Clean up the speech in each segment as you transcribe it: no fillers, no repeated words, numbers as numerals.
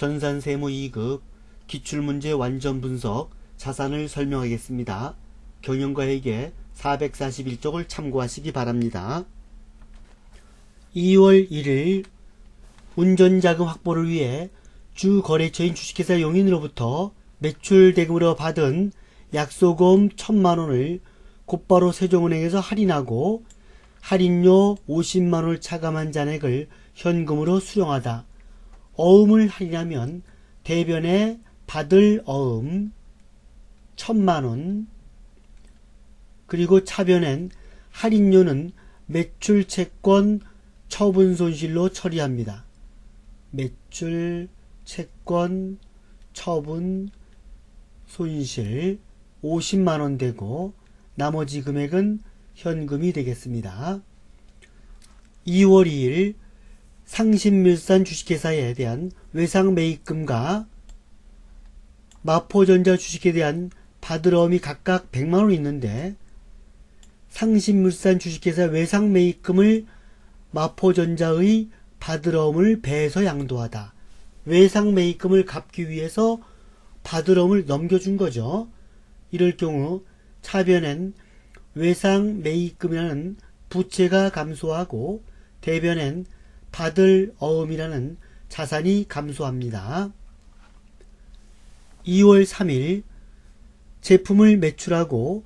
전산세무 2급 기출문제 완전 분석 자산을 설명하겠습니다. 경영과회계 441쪽을 참고하시기 바랍니다. 2월 1일 운전자금 확보를 위해 주거래처인 주식회사 용인으로부터 매출대금으로 받은 약소금 1000만원을 곧바로 세종은행에서 할인하고 할인료 50만원을 차감한 잔액을 현금으로 수령하다. 어음을 할인하면 대변에 받을 어음 1000만원, 그리고 차변엔 할인료는 매출채권 처분손실로 처리합니다. 매출채권 처분손실 50만원 되고 나머지 금액은 현금이 되겠습니다. 2월 2일 상신밀산 주식회사에 대한 외상매입금과 마포전자 주식에 대한 받을 어음이 각각 100만원 있는데 상신물산 주식회사 외상매입금을 마포전자의 받을 어음을 배에서 양도하다. 외상매입금을 갚기 위해서 받을 어음을 넘겨준 거죠. 이럴 경우 차변엔 외상매입금이라는 부채가 감소하고 대변엔 받을 어음이라는 자산이 감소합니다. 2월 3일 제품을 매출하고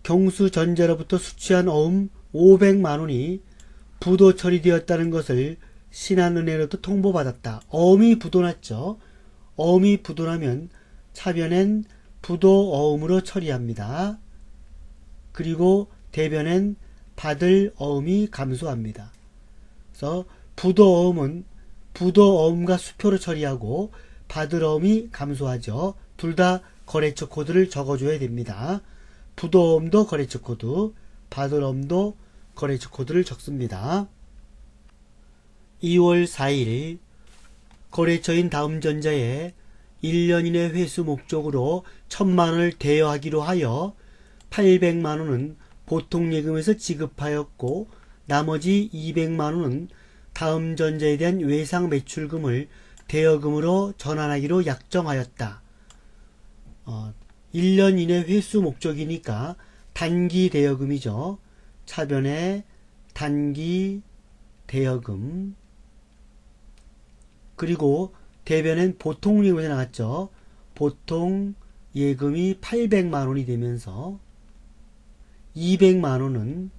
경수전자로부터 수취한 어음 500만원이 부도 처리되었다는 것을 신한은행으로부터 통보받았다. 어음이 부도났죠. 어음이 부도나면 차변엔 부도 어음으로 처리합니다. 그리고 대변엔 받을 어음이 감소합니다. 그래서 부도 어음은 부도 어음과 수표로 처리하고 받을 어음이 감소하죠. 둘 다 거래처 코드를 적어줘야 됩니다. 부도 어음도 거래처 코드, 받을 어음도 거래처 코드를 적습니다. 2월 4일 거래처인 다음전자에 1년 이내 회수 목적으로 1000만원을 대여하기로 하여 800만원은 보통예금에서 지급하였고 나머지 200만원은 다음전자에 대한 외상매출금을 대여금으로 전환하기로 약정하였다. 1년 이내 회수 목적이니까 단기 대여금이죠. 차변에 단기 대여금, 그리고 대변엔 보통예금이 나왔죠. 보통예금이 800만원이 되면서 200만원은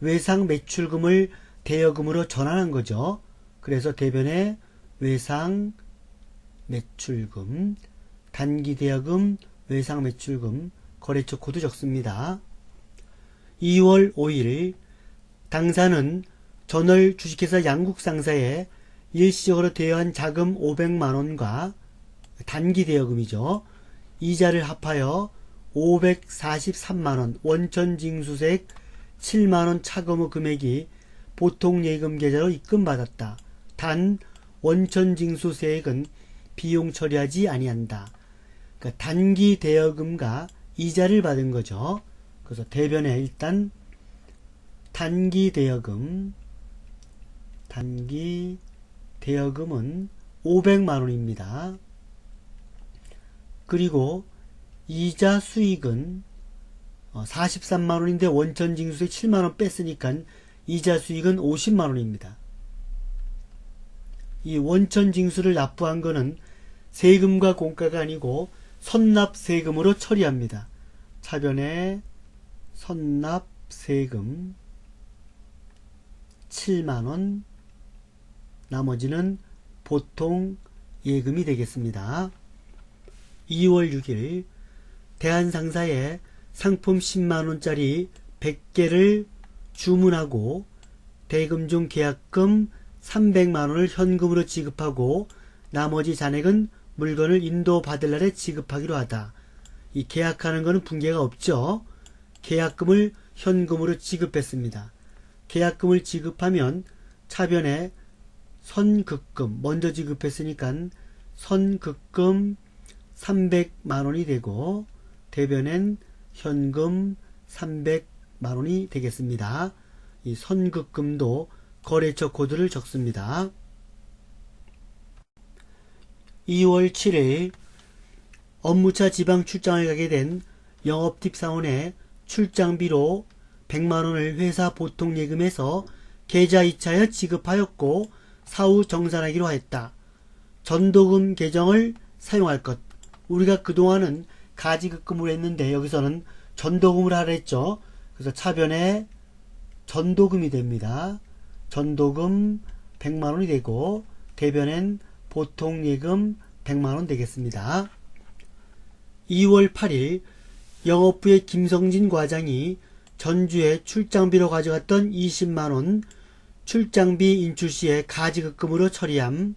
외상매출금을 대여금으로 전환한 거죠. 그래서 대변에 외상매출금, 단기대여금, 외상매출금, 거래처 코드 적습니다. 2월 5일 당사는 전월 주식회사 양국상사에 일시적으로 대여한 자금 500만원과 단기대여금이죠. 이자를 합하여 543만원 원천징수세액 7만원 차검의 금액이 보통예금 계좌로 입금받았다. 단 원천징수세액은 비용 처리하지 아니한다. 그러니까 단기 대여금과 이자를 받은 거죠. 그래서 대변에 일단 단기 대여금은 500만원입니다. 그리고 이자 수익은 43만원인데 원천징수세액 7만원 뺐으니까 이자 수익은 50만원입니다. 이 원천징수를 납부한 거는 세금과 공가가 아니고 선납세금으로 처리합니다. 차변에 선납세금 7만원, 나머지는 보통 예금이 되겠습니다. 2월 6일 대한상사에 상품 10만원짜리 100개를 주문하고 대금 중 계약금 300만원을 현금으로 지급하고 나머지 잔액은 물건을 인도받을 날에 지급하기로 하다. 이 계약하는 것은 분계가 없죠. 계약금을 현금으로 지급했습니다. 계약금을 지급하면 차변에 선급금 먼저 지급했으니까 선급금 300만원이 되고 대변엔 현금 300만원이 되겠습니다. 이 선급금도 거래처 코드를 적습니다. 2월 7일 업무차 지방 출장을 가게 된 영업팀 사원의 출장비로 100만원을 회사 보통예금에서 계좌 이체하여 지급하였고 사후 정산하기로 하였다. 전도금 계정을 사용할 것. 우리가 그동안은 가지급금으로 했는데 여기서는 전도금을 하라 했죠. 그래서 차변에 전도금이 됩니다. 전도금 100만원이 되고 대변엔 보통예금 100만원 되겠습니다. 2월 8일 영업부의 김성진 과장이 전주에 출장비로 가져갔던 20만원 출장비 인출시에 가지급금으로 처리함.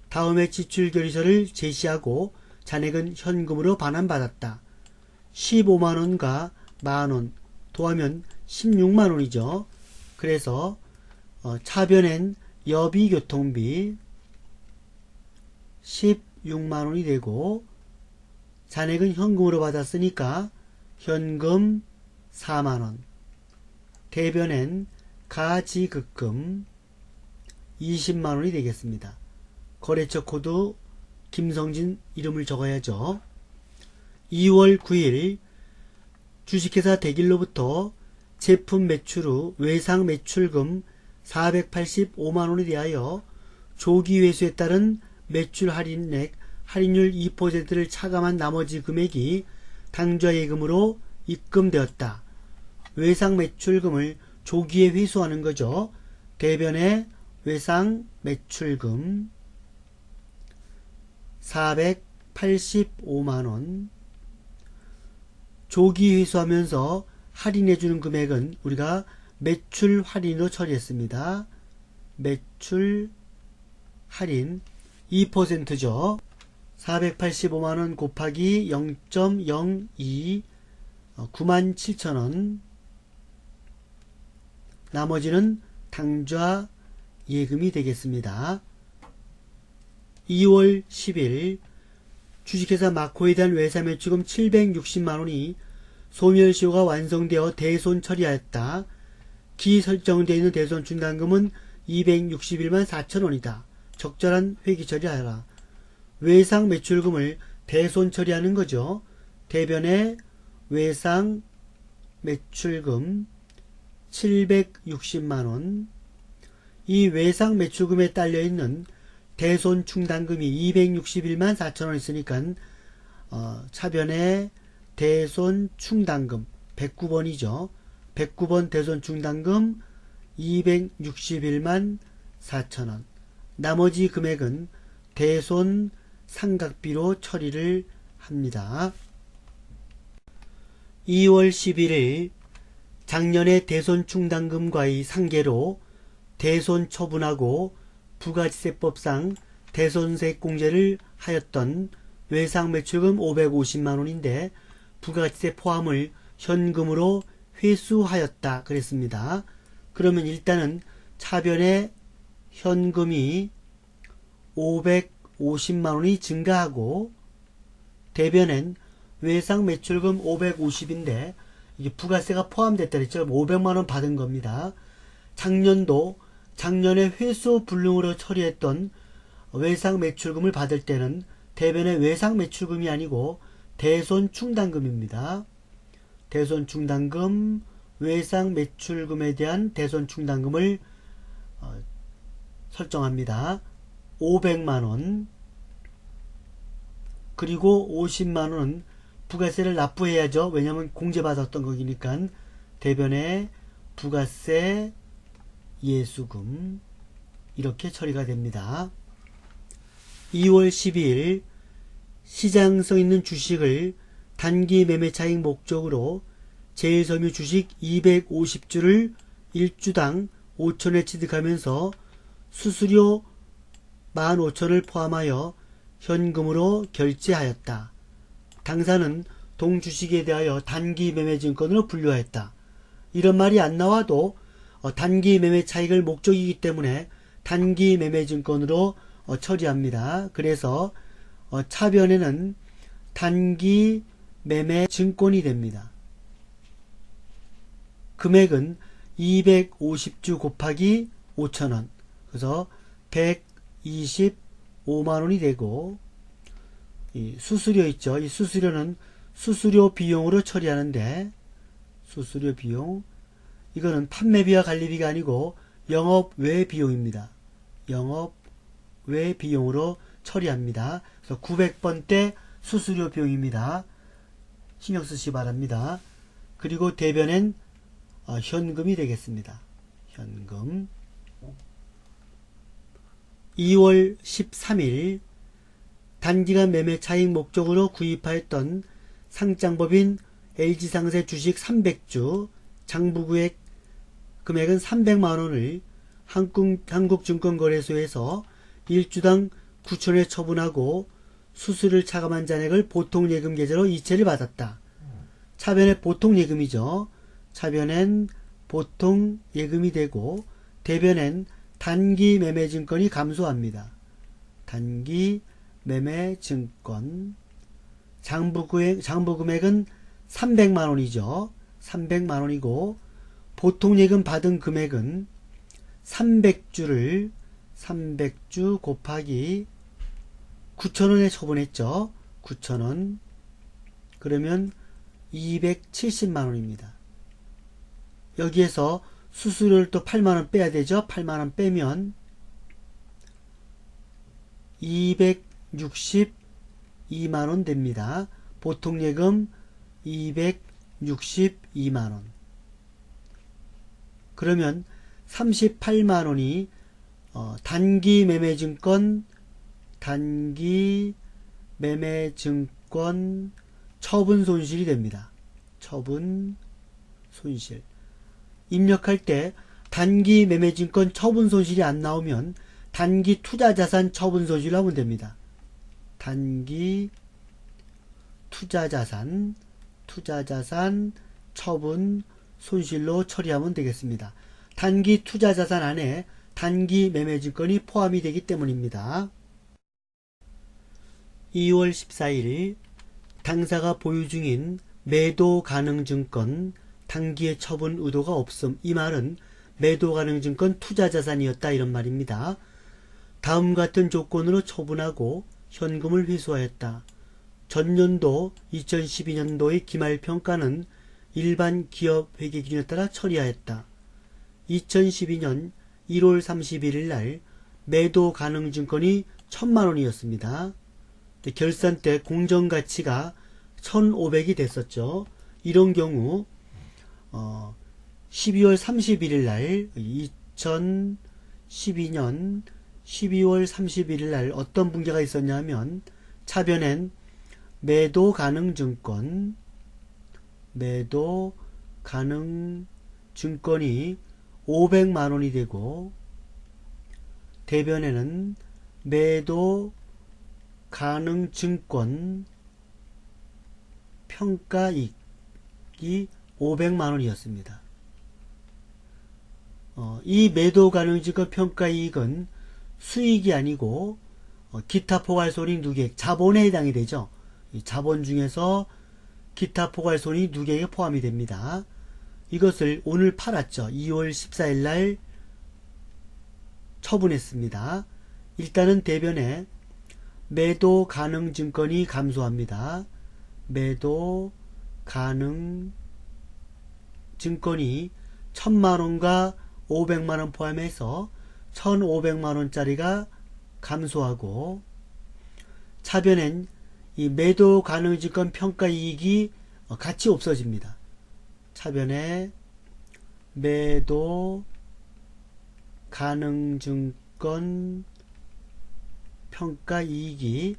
다음에 지출결의서를 제시하고 잔액은 현금으로 반환받았다. 15만원과 만원 더하면 16만원이죠. 그래서 차변엔 여비교통비 16만원이 되고 잔액은 현금으로 받았으니까 현금 4만원, 대변엔 가지급금 20만원이 되겠습니다. 거래처 코드 김성진 이름을 적어야죠. 2월 9일 주식회사 대길로부터 제품 매출 후 외상 매출금 485만원에 대하여 조기 회수에 따른 매출 할인액 할인율 2%를 차감한 나머지 금액이 당좌 예금으로 입금되었다. 외상 매출금을 조기에 회수하는 거죠. 대변에 외상 매출금 485만원 조기 회수하면서 할인해주는 금액은 우리가 매출 할인으로 처리했습니다. 매출 할인 2%죠. 485만원 곱하기 0.02 97,000원 나머지는 당좌 예금이 되겠습니다. 2월 10일 주식회사 마코에 대한 외상매출금 760만원이 소멸시효가 완성되어 대손 처리하였다. 기 설정되어 있는 대손 중단금은 261만 4천원이다. 적절한 회기 처리하여라. 외상 매출금을 대손 처리하는 거죠. 대변에 외상 매출금 760만원 이 외상 매출금에 딸려있는 대손 충당금이 261만 4천원 있으니까 차변에 대손 충당금 109번이죠. 109번 대손 충당금 261만 4천원 나머지 금액은 대손 상각비로 처리를 합니다. 2월 11일 작년의 대손 충당금과의 상계로 대손 처분하고 부가지세법상 대손세 공제를 하였던 외상 매출금 550만원인데 부가지세 포함을 현금으로 회수하였다 그랬습니다. 그러면 일단은 차변에 현금이 550만원이 증가하고 대변엔 외상 매출금 550인데 이게 부가세가 포함됐다 그랬죠. 500만원 받은 겁니다. 작년에 회수 불능으로 처리했던 외상 매출금을 받을 때는 대변의 외상 매출금이 아니고 대손 충당금입니다. 대손 충당금, 외상 매출금에 대한 대손 충당금을 설정합니다. 500만원 그리고 50만원은 부가세를 납부해야죠. 왜냐하면 공제받았던 거기니까 대변에 부가세 예수금 이렇게 처리가 됩니다. 2월 12일 시장성 있는 주식을 단기 매매 차익 목적으로 제일섬유 주식 250주를 1주당 5천원에 취득하면서 수수료 15,000원을 포함하여 현금으로 결제하였다. 당사는 동주식에 대하여 단기 매매 증권으로 분류하였다. 이런 말이 안 나와도 단기 매매 차익을 목적이기 때문에 단기 매매 증권으로 처리합니다. 그래서 차변에는 단기 매매 증권이 됩니다. 금액은 250주 곱하기 5,000원 그래서 125만원이 되고 이 수수료 있죠. 이 수수료는 수수료 비용으로 처리하는데, 수수료 비용, 이거는 판매비와 관리비가 아니고 영업 외 비용입니다. 영업 외 비용으로 처리합니다. 그래서 900번대 수수료 비용입니다. 신경 쓰시기 바랍니다. 그리고 대변엔 현금이 되겠습니다. 현금. 2월 13일 단기간 매매 차익 목적으로 구입하였던 상장법인 LG상세 주식 300주 장부구액 금액은 300만원을 한국증권거래소에서 1주당 9,000회 처분하고 수수료를 차감한 잔액을 보통예금 계좌로 이체를 받았다. 차변에 보통예금이죠. 차변엔 보통예금이 되고 대변엔 단기 매매증권이 감소합니다. 단기 매매증권 장부금액은 300만원이죠. 300만원이고 보통예금 받은 금액은 300주를 300주 곱하기 9,000원에 처분했죠. 9,000원. 그러면 270만원입니다. 여기에서 수수료를 또 8만원 빼야 되죠. 8만원 빼면 262만원 됩니다. 보통예금 262만원. 그러면 38만원이 단기 매매증권 처분 손실이 됩니다. 처분 손실. 입력할 때 단기 매매증권 처분 손실이 안 나오면 단기 투자자산 처분 손실로 하면 됩니다. 단기 투자자산 처분 손실로 처리하면 되겠습니다. 단기 투자자산 안에 단기 매매증권이 포함이 되기 때문입니다. 2월 14일 당사가 보유 중인 매도 가능 증권 단기에 처분 의도가 없음. 이 말은 매도 가능 증권 투자자산이었다 이런 말입니다. 다음 같은 조건으로 처분하고 현금을 회수하였다. 전년도 2012년도의 기말평가는 일반 기업 회계 기준에 따라 처리하였다. 2012년 1월 31일 날 매도 가능 증권이 1,000만원이었습니다. 결산 때 공정가치가 1,500이 됐었죠. 이런 경우 12월 31일 날 2012년 12월 31일 날 어떤 붕괴가 있었냐면 차변엔 매도 가능 증권이 500만원이 되고 대변에는 매도 가능 증권 평가이익이 500만원이었습니다. 이 매도 가능 증권 평가이익은 수익이 아니고 기타 포괄손익 누계액, 자본에 해당이 되죠. 이 자본 중에서 기타 포괄손익 누계액에 포함이 됩니다. 이것을 오늘 팔았죠. 2월 14일 날 처분했습니다. 일단은 대변에 매도 가능 증권이 감소합니다. 매도 가능 증권이 1,000만원과 500만원 포함해서 1,500만원짜리가 감소하고 차변엔 이 매도 가능 증권 평가이익이 같이 없어집니다. 차변에 매도 가능 증권 평가이익이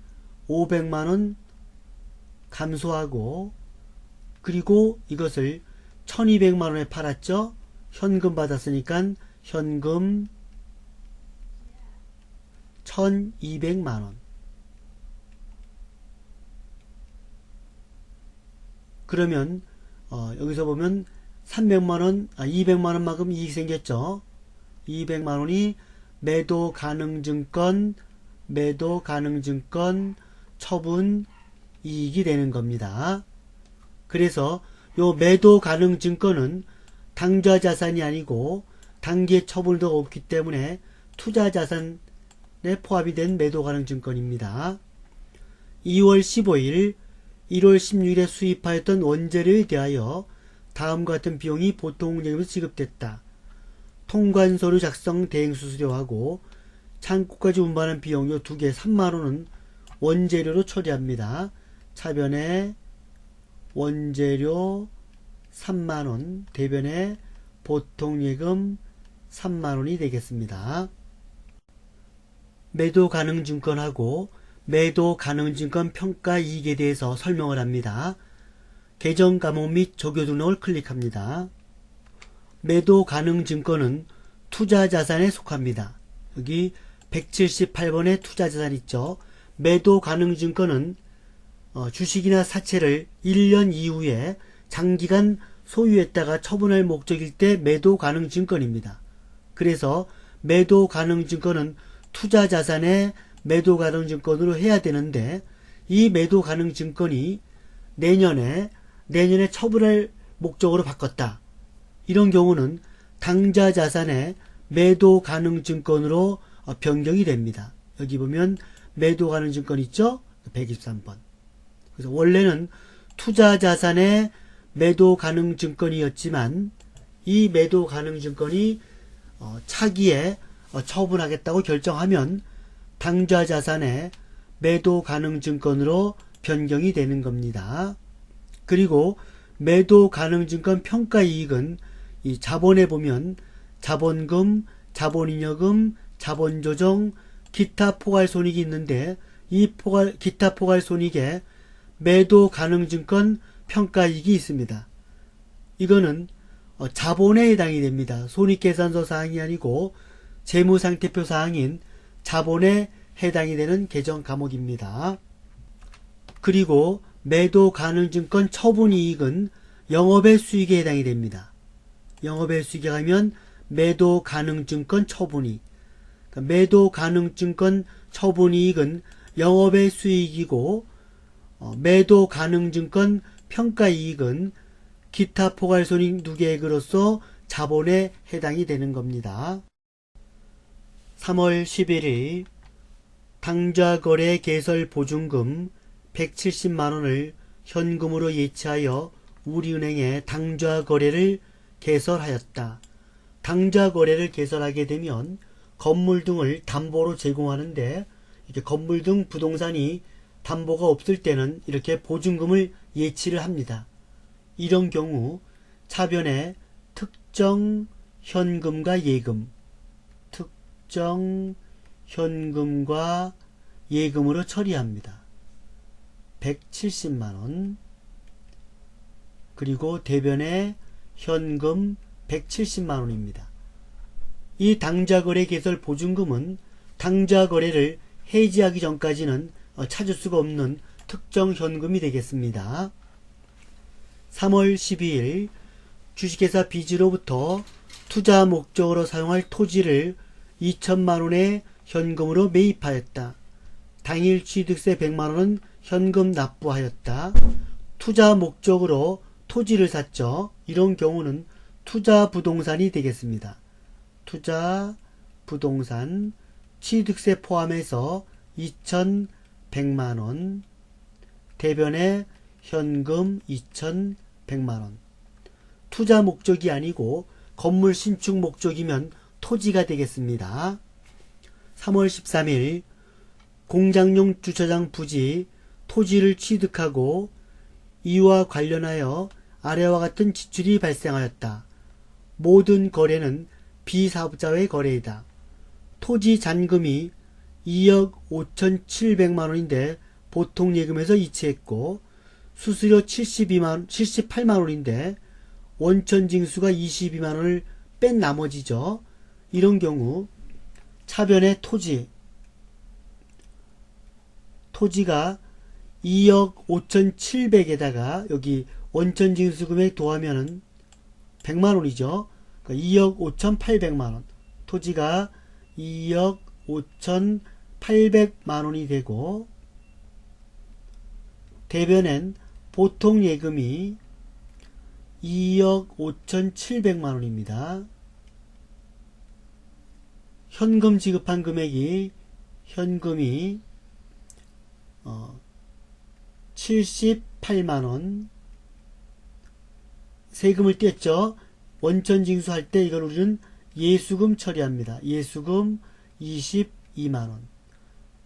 500만원 감소하고 그리고 이것을 1,200만원에 팔았죠. 현금 받았으니까 현금 1,200만원. 그러면 여기서 보면 300만원, 200만원만큼 이익이 생겼죠. 200만원이 매도 가능 증권 처분 이익이 되는 겁니다. 그래서 요 매도 가능 증권은 당좌 자산이 아니고 단기에 처분도 없기 때문에 투자 자산에 포함이 된 매도 가능 증권입니다. 2월 15일, 1월 16일에 수입하였던 원재료에 대하여 다음과 같은 비용이 보통예금에서 지급됐다. 통관서류 작성 대행수수료하고 창고까지 운반한 비용 요 두 개 3만원은 원재료로 처리합니다. 차변에 원재료 3만원, 대변에 보통예금 3만원이 되겠습니다. 매도가능증권하고 매도가능증권 평가이익에 대해서 설명을 합니다. 계정 감목 및 조교 등록을 클릭합니다. 매도가능증권은 투자자산에 속합니다. 여기 178번에 투자자산 있죠. 매도가능증권은 주식이나 사채를 1년 이후에 장기간 소유했다가 처분할 목적일 때 매도가능증권입니다. 그래서 매도가능증권은 투자자산에 매도가능증권으로 해야 되는데 이 매도가능증권이 내년에 처분할 목적으로 바꿨다. 이런 경우는 당좌자산에 매도가능증권으로 변경이 됩니다. 여기 보면 매도가능증권 있죠? 123번. 그래서 원래는 투자자산의 매도가능증권이었지만 이 매도가능증권이 차기에 처분하겠다고 결정하면 당좌자산의 매도가능증권으로 변경이 되는 겁니다. 그리고 매도가능증권 평가이익은 이 자본에 보면 자본금, 자본잉여금, 자본조정, 기타 포괄손익이 있는데 이 기타 포괄손익에 매도가능증권 평가이익이 있습니다. 이거는 자본에 해당이 됩니다. 손익계산서 사항이 아니고 재무상태표 사항인 자본에 해당이 되는 계정 과목입니다. 그리고 매도가능증권 처분이익은 영업의 수익에 해당이 됩니다. 영업의 수익에 가면 매도가능증권 처분이익. 그러니까 매도가능증권 처분이익은 영업의 수익이고 매도가능증권 평가이익은 기타 포괄손익 누계액으로서 자본에 해당이 되는 겁니다. 3월 11일 당좌거래 개설 보증금 170만원을 현금으로 예치하여 우리은행에 당좌거래를 개설하였다. 당좌거래를 개설하게 되면 건물 등을 담보로 제공하는데 이렇게 건물 등 부동산이 담보가 없을 때는 이렇게 보증금을 예치를 합니다. 이런 경우 차변에 특정 현금과 예금, 특정 현금과 예금으로 처리합니다. 170만원 그리고 대변에 현금 170만원입니다. 이 당좌거래 개설 보증금은 당좌거래를 해지하기 전까지는 찾을 수가 없는 특정 현금이 되겠습니다. 3월 12일 주식회사 비즈로부터 투자 목적으로 사용할 토지를 2천만원의 현금으로 매입하였다. 당일 취득세 100만원은 현금 납부하였다. 투자 목적으로 토지를 샀죠. 이런 경우는 투자 부동산이 되겠습니다. 투자 부동산 취득세 포함해서 2,100만원 대변에 현금 2,100만원 투자 목적이 아니고 건물 신축 목적이면 토지가 되겠습니다. 3월 13일 공장용 주차장 부지 토지를 취득하고 이와 관련하여 아래와 같은 지출이 발생하였다. 모든 거래는 비사업자의 거래이다. 토지 잔금이 2억 5,700만원인데 보통예금에서 이체했고 수수료 78만원인데 원천징수가 22만원을 뺀 나머지죠. 이런 경우 차변의 토지가 2억 5,700에다가 여기 원천징수 금액 더하면은 100만원이죠. 그러니까 2억 5,800만원 토지가 2억 5,800만원이 되고 대변엔 보통예금이 2억 5,700만원입니다. 현금 지급한 금액이 현금이 78만원. 세금을 뗐죠. 원천징수할 때 이걸 우리는 예수금 처리합니다. 예수금 22만원.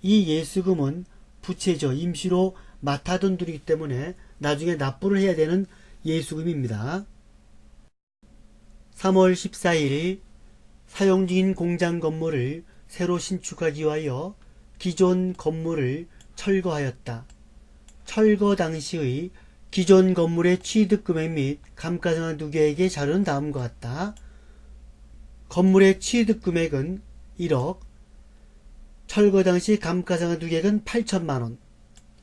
이 예수금은 부채죠. 임시로 맡아둔 돈이기 때문에 나중에 납부를 해야 되는 예수금입니다. 3월 14일 사용 중인 공장 건물을 새로 신축하기 위하여 기존 건물을 철거하였다. 철거 당시의 기존 건물의 취득금액 및 감가상각 누계액의 자료는 다음과 같다. 건물의 취득금액은 1억, 철거 당시 감가상각 누계액은 8천만원,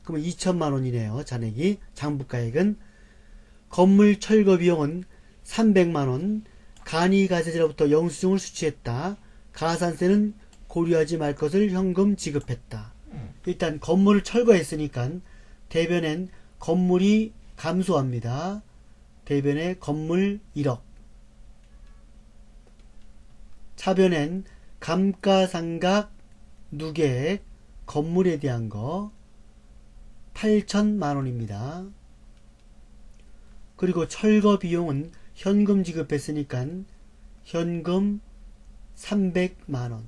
그러면 2천만원이네요. 잔액이. 장부가액은. 건물 철거 비용은 300만원, 간이가세자로부터 영수증을 수취했다. 가산세는 고려하지 말 것을 현금 지급했다. 일단 건물을 철거했으니까 대변엔 건물이 감소합니다. 대변에 건물 1억. 차변엔 감가상각 누계액 건물에 대한 거 8천만원입니다. 그리고 철거 비용은 현금 지급했으니까 현금 300만원.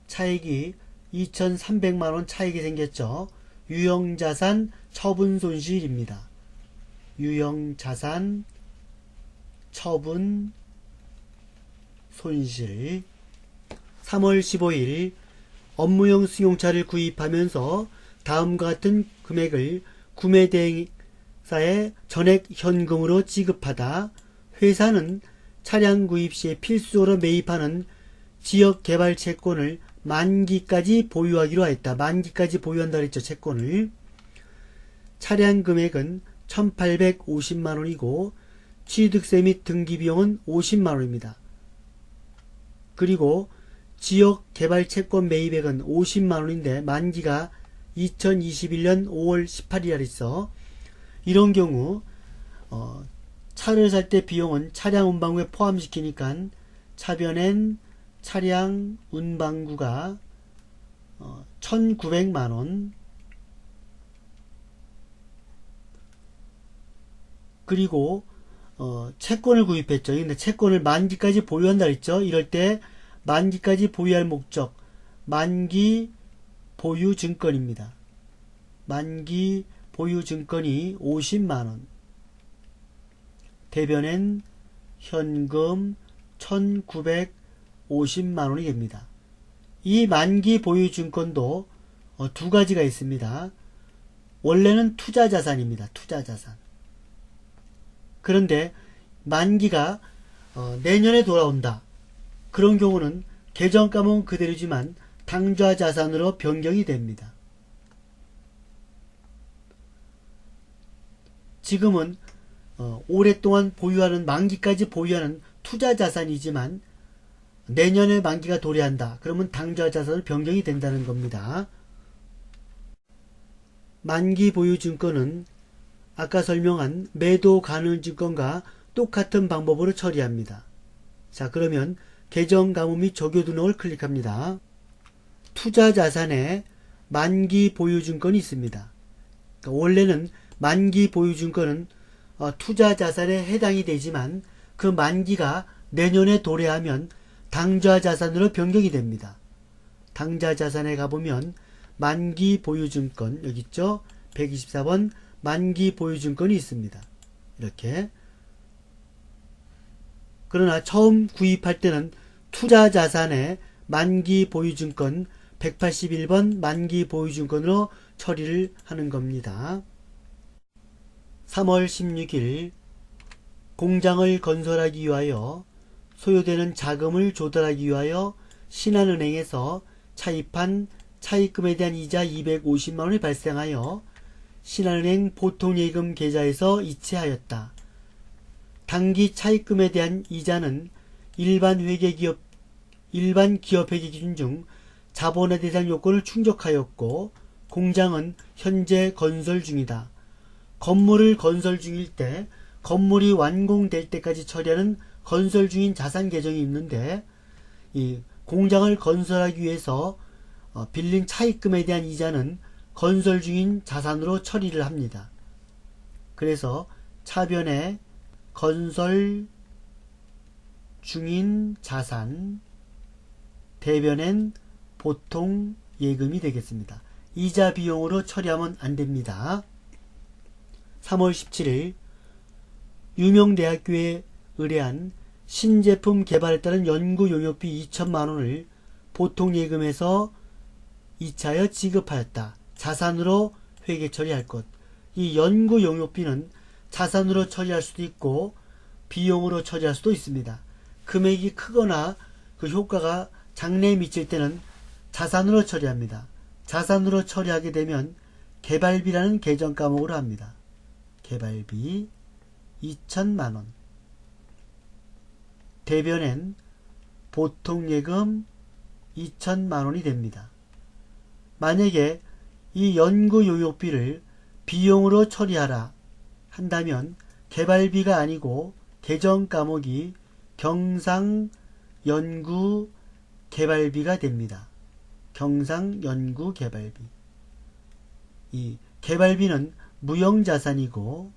차익이 2300만원 차익이 생겼죠. 유형자산 처분 손실입니다. 유형자산 처분 손실. 3월 15일 업무용 승용차를 구입하면서 다음과 같은 금액을 구매대행사에 전액 현금으로 지급하다. 회사는 차량 구입 시에 필수로 매입하는 지역개발 채권을 만기까지 보유하기로 하였다. 만기까지 보유한다 그랬죠. 채권을. 차량 금액은 1850만원이고 취득세 및 등기비용은 50만원입니다. 그리고 지역개발 채권 매입액은 50만원인데 만기가 2021년 5월 18일이라 있어. 이런 경우 차를 살 때 비용은 차량 운반구에 포함시키니까 차변엔 차량 운반구가 1900만원. 그리고 채권을 구입했죠. 근데 채권을 만기까지 보유한다 했죠. 이럴 때 만기까지 보유할 목적 만기 보유 증권입니다. 만기 보유 증권이 50만원. 대변엔 현금 1950만원이 됩니다. 이 만기 보유 증권도 두 가지가 있습니다. 원래는 투자자산입니다. 투자자산. 그런데 만기가 내년에 돌아온다. 그런 경우는 계정가만 그대로지만 당좌자산으로 변경이 됩니다. 지금은 오랫동안 보유하는 만기까지 보유하는 투자자산이지만 내년에 만기가 도래한다. 그러면 당좌자산으로 변경이 된다는 겁니다. 만기 보유 증권은 아까 설명한 매도 가능 증권과 똑같은 방법으로 처리합니다. 자, 그러면 계정 가무 및 조교 등록을 클릭합니다. 투자자산에 만기 보유 증권이 있습니다. 그러니까 원래는 만기 보유 증권은 투자자산에 해당이 되지만 그 만기가 내년에 도래하면 당좌자산으로 변경이 됩니다. 당좌자산에 가보면 만기 보유 증권 여기 있죠. 124번 만기 보유 증권이 있습니다. 이렇게. 그러나 처음 구입할 때는 투자자산에 만기 보유 증권 181번 만기 보유 증권으로 처리를 하는 겁니다. 3월 16일 공장을 건설하기 위하여 소요되는 자금을 조달하기 위하여 신한은행에서 차입한 차입금에 대한 이자 250만원이 발생하여 신한은행 보통예금 계좌에서 이체하였다. 당기 차입금에 대한 이자는 일반 기업회계 기준 중 자본의 대상 요건을 충족하였고 공장은 현재 건설 중이다. 건물을 건설 중일 때 건물이 완공될 때까지 처리하는 건설 중인 자산 계정이 있는데 이 공장을 건설하기 위해서 빌린 차입금에 대한 이자는 건설 중인 자산으로 처리를 합니다. 그래서 차변에 건설 중인 자산, 대변엔 보통 예금이 되겠습니다. 이자 비용으로 처리하면 안됩니다. 3월 17일 유명대학교에 의뢰한 신제품 개발에 따른 연구용역비 2천만원을 보통예금에서 2차여 지급하였다. 자산으로 회계 처리할 것. 이 연구용역비는 자산으로 처리할 수도 있고 비용으로 처리할 수도 있습니다. 금액이 크거나 그 효과가 장래에 미칠 때는 자산으로 처리합니다. 자산으로 처리하게 되면 개발비라는 계정 과목으로 합니다. 개발비 2천만원. 대변엔 보통예금 2천만원이 됩니다. 만약에 이 연구용역비를 비용으로 처리하라 한다면 개발비가 아니고 계정 과목이 경상연구개발비가 됩니다. 경상연구개발비. 이 개발비는 무형자산이고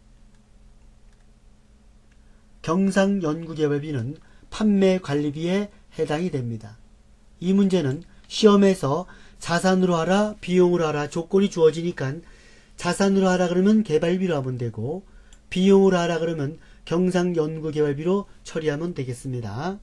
경상연구개발비는 판매관리비에 해당이 됩니다. 이 문제는 시험에서 자산으로 하라 비용으로 하라 조건이 주어지니까 자산으로 하라 그러면 개발비로 하면 되고 비용으로 하라 그러면 경상연구개발비로 처리하면 되겠습니다.